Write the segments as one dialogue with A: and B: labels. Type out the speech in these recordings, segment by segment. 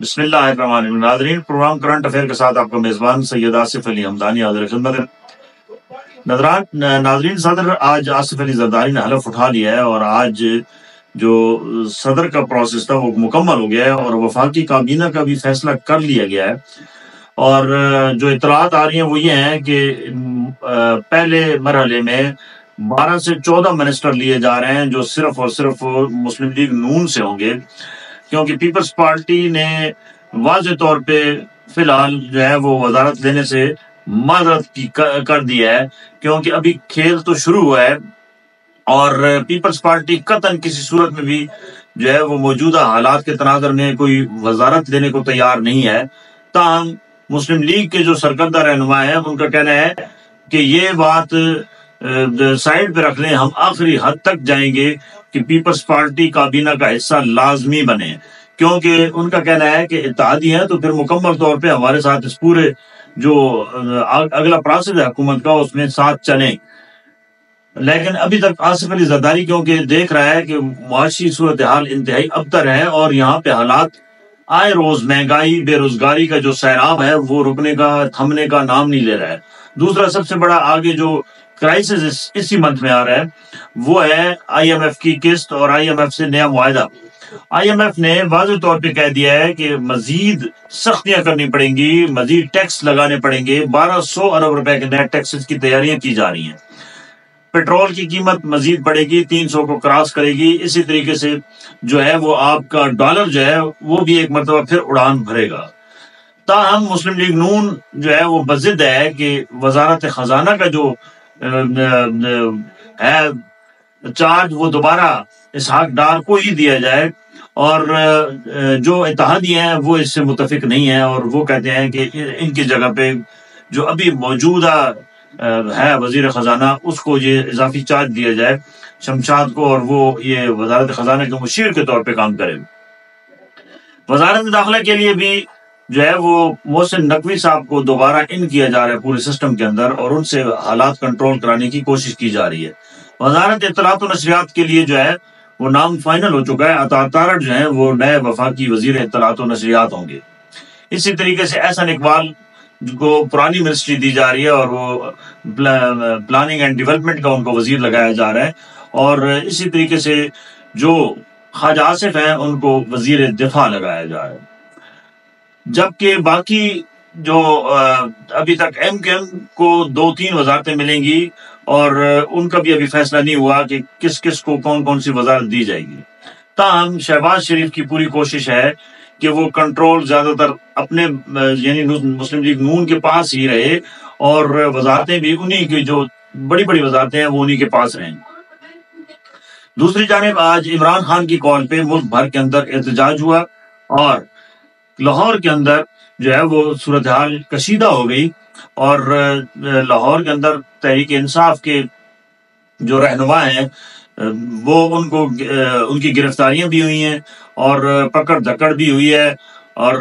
A: بسم اللہ الرحمن الرحیم۔ ناظرین، پروگرام کرنٹ افیئر کے ساتھ آپ کا میزبان سید آصف علی حمدانی حاضر خدمت ہے۔ ناظرین، صدر آج آصف علی زرداری نے حلف اٹھا لیا ہے اور آج جو صدر کا پروسیس تھا وہ مکمل ہو گیا ہے اور وفاقی کابینہ کا بھی فیصلہ کر لیا گیا ہے۔ اور جو اطلاعات آ رہی ہیں وہ یہ ہیں کہ پہلے مرحلے میں 12 سے 14 منسٹر لیے جا رہے ہیں جو صرف اور صرف مسلم لیگ نون سے ہوں گے، کیونکہ پیپلز پارٹی نے واضح طور پہ فی الحال جو ہے وہ وزارت لینے سے معذرت کر دیا ہے، کیونکہ ابھی کھیل تو شروع ہوا ہے اور پیپلز پارٹی قطعاً کسی صورت میں بھی جو ہے وہ موجودہ حالات کے تناظر میں کوئی وزارت لینے کو تیار نہیں ہے۔ تاہم مسلم لیگ کے جو سرکردہ رہنما ہیں ان کا کہنا ہے کہ یہ بات سائڈ پہ رکھ لیں، ہم آخری حد تک جائیں گے کہ پیپلز پارٹی کابینہ کا حصہ لازمی بنے، کیونکہ ان کا کہنا ہے کہ اتحادی ہیں تو پھر مکمل طور پہ ہمارے ساتھ اس پورے جو اگلا پروسیس ہے حکومت کا اس میں ساتھ چلیں۔ لیکن ابھی تک آصف علی زرداری کیونکہ دیکھ رہا ہے کہ معاشی صورتحال انتہائی ابتر ہے اور یہاں پہ حالات آئے روز مہنگائی بے روزگاری کا جو سیلاب ہے وہ رکنے کا تھمنے کا نام نہیں لے رہا ہے۔ دوسرا سب سے بڑا آگے جو کرائسس اسی منتھ میں آ رہا ہے وہ ہے آئی ایم ایف کی قسط اور آئی ایم ایف سے نیا معاہدہ۔ آئی ایم ایف نے واضح طور پہ کہہ دیا ہے کہ مزید سختیاں کرنی پڑیں گی، مزید ٹیکس لگانے پڑیں گے، 1200 ارب روپے کے نئے ٹیکسز کی تیاریاں کی جا رہی ہیں۔ پیٹرول کی قیمت مزید بڑھے گی، 300 کو کراس کرے گی۔ اسی طریقے سے جو ہے وہ آپ کا ڈالر جو ہے وہ بھی ایک مرتبہ پھر اڑان بھرے گا۔ تاہم مسلم لیگ نون جو ہے وہ بضد ہے کہ وزارت خزانہ کا جو ہے چارج وہ دوبارہ اسحاق ڈار کو ہی دیا جائے، اور جو اتحادی ہیں وہ اس سے متفق نہیں ہیں اور وہ کہتے ہیں کہ ان کی جگہ پہ جو ابھی موجودہ ہے وزیر خزانہ اس کو یہ اضافی چارج دیا جائے شمشاد کو، اور وہ یہ وزارت خزانہ کے مشیر کے طور پہ کام کرے۔ وزارت داخلہ کے لیے بھی جو ہے وہ محسن نقوی صاحب کو دوبارہ ان کیا جا رہا ہے پورے سسٹم کے اندر، اور ان سے حالات کنٹرول کرانے کی کوشش کی جا رہی ہے۔ وزارت اطلاعات و نشریات کے لیے جو ہے وہ نام فائنل ہو چکا ہے، عطا تارڑ جو ہیں وہ نئے وفاقی وزیر اطلاعات و نشریات ہوں گے۔ اسی طریقے سے احسن اقبال کو پرانی منسٹری دی جا رہی ہے اور وہ پلاننگ اینڈ ڈیولپمنٹ کا ان کو وزیر لگایا جا رہا ہے، اور اسی طریقے سے جو خواجہ آصف ہیں ان کو وزیر دفاع لگایا جا رہا ہے۔ جبکہ باقی جو ابھی تک ایم کیو ایم کو 2-3 وزارتیں ملیں گی اور ان کا بھی ابھی فیصلہ نہیں ہوا کہ کس کس کو کون کون سی وزارت دی جائے گی۔ تاہم شہباز شریف کی پوری کوشش ہے کہ وہ کنٹرول زیادہ تر اپنے یعنی مسلم لیگ نون کے پاس ہی رہے اور وزارتیں بھی انہی کی جو بڑی بڑی وزارتیں ہیں وہ انہی کے پاس رہیں۔ دوسری جانب آج عمران خان کی کال پہ ملک بھر کے اندر احتجاج ہوا اور لاہور کے اندر جو ہے وہ صورتحال کشیدہ ہو گئی، اور لاہور کے اندر تحریک انصاف کے جو رہنما ہیں وہ ان کی گرفتاریاں بھی ہوئی ہیں اور پکڑ دھکڑ بھی ہوئی ہے، اور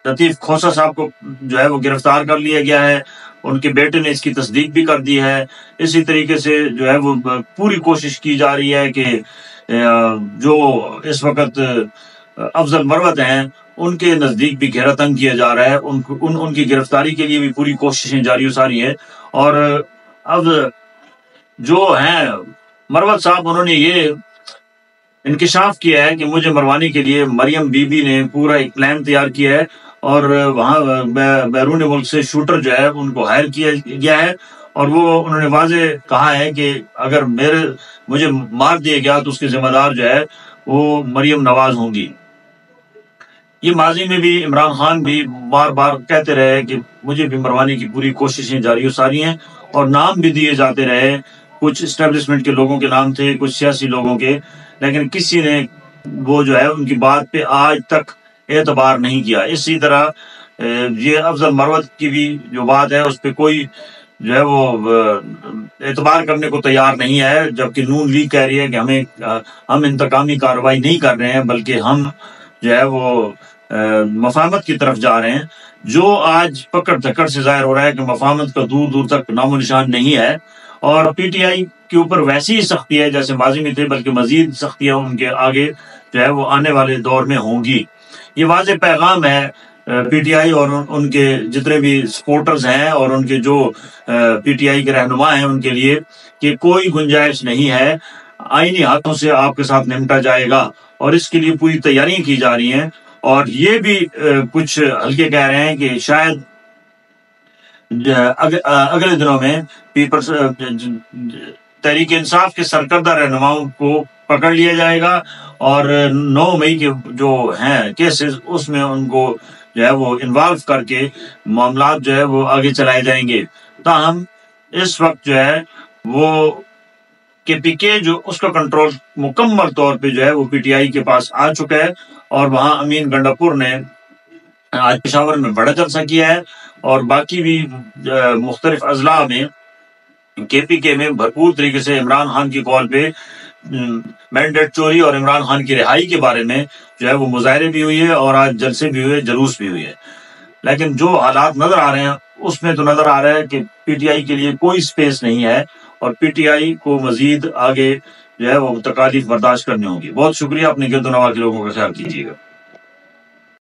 A: لطیف کھوسہ صاحب کو جو ہے وہ گرفتار کر لیا گیا ہے، ان کے بیٹے نے اس کی تصدیق بھی کر دی ہے۔ اسی طریقے سے جو ہے وہ پوری کوشش کی جا رہی ہے کہ جو اس وقت افضل مروت ہیں ان کے نزدیک بھی گھیرا تنگ کیا جا رہا ہے، ان کی گرفتاری کے لیے بھی پوری کوششیں جاری و ساری ہیں۔ اور اب جو ہیں مروت صاحب انہوں نے یہ انکشاف کیا ہے کہ مجھے مروانے کے لیے مریم بی بی نے پورا ایک پلان تیار کیا ہے اور وہاں بیرون ملک سے شوٹر جو ہے ان کو ہائر کیا گیا ہے، اور وہ انہوں نے واضح کہا ہے کہ اگر مجھے مار دیا گیا تو اس کے ذمہ دار جو ہے وہ مریم نواز ہوں گی۔ یہ ماضی میں بھی عمران خان بھی بار بار کہتے رہے کہ مجھے بھی مروانے کی پوری کوششیں جاری و ساری ہیں، اور نام بھی دیے جاتے رہے، کچھ اسٹیبلشمنٹ کے لوگوں کے نام تھے، کچھ سیاسی لوگوں کے، لیکن کسی نے وہ جو ہے ان کی بات پہ آج تک اعتبار نہیں کیا۔ اسی طرح یہ افضل مروت کی بھی جو بات ہے اس پہ کوئی جو ہے وہ اعتبار کرنے کو تیار نہیں ہے، جبکہ نون لیگ کہہ رہی ہے کہ ہم انتقامی کارروائی نہیں کر رہے ہیں بلکہ ہم جو ہے وہ مفاہمت کی طرف جا رہے ہیں۔ جو آج پکڑ دھکڑ سے ظاہر ہو رہا ہے کہ مفاہمت کا دور دور تک نام و نشان نہیں ہے، اور پی ٹی آئی کے اوپر ویسی ہی سختی ہے جیسے ماضی میں تھے، بلکہ مزید سختیاں ان کے آگے جو ہے وہ آنے والے دور میں ہوں گی۔ یہ واضح پیغام ہے پی ٹی آئی اور ان کے جتنے بھی سپورٹرز ہیں اور ان کے جو پی ٹی آئی کے رہنما ہیں ان کے لیے کہ کوئی گنجائش نہیں ہے، آئینی ہاتھوں سے آپ کے ساتھ نمٹا جائے گا، اور اس کے لیے پوری تیاریاں کی جا رہی ہیں۔ اور یہ بھی کچھ ہلکے کہہ رہے ہیں کہ شاید اگلے دنوں میں پیپلز تحریک انصاف کے سرکردہ رہنماؤں کو پکڑ لیا جائے گا، اور 9 مئی کے جو ہیں کیسز اس میں ان کو جو ہے وہ انوالو کر کے معاملات جو ہے وہ آگے چلائے جائیں گے۔ تاہم اس وقت جو ہے وہ کے پی کے جو اس کا کنٹرول مکمل طور پہ جو ہے وہ پی ٹی آئی کے پاس آ چکا ہے، اور وہاں امین گنڈاپور نے آج پشاور میں بڑا جلسہ کیا ہے، اور باقی بھی مختلف اضلاع میں کے پی کے میں بھرپور طریقے سے عمران خان کی کال پہ مینڈیٹ چوری اور عمران خان کی رہائی کے بارے میں جو ہے وہ مظاہرے بھی ہوئی ہے، اور آج جلسے بھی ہوئے، جلوس بھی ہوئی ہے۔ لیکن جو حالات نظر آ رہے ہیں اس میں تو نظر آ رہا ہے کہ پی ٹی آئی کے لیے کوئی سپیس نہیں ہے، اور پی ٹی آئی کو مزید آگے جو ہے وہ تکالیف برداشت کرنی ہوگی۔ بہت شکریہ، اپنے گرد و نواح کے لوگوں کا خیال کیجیے گا۔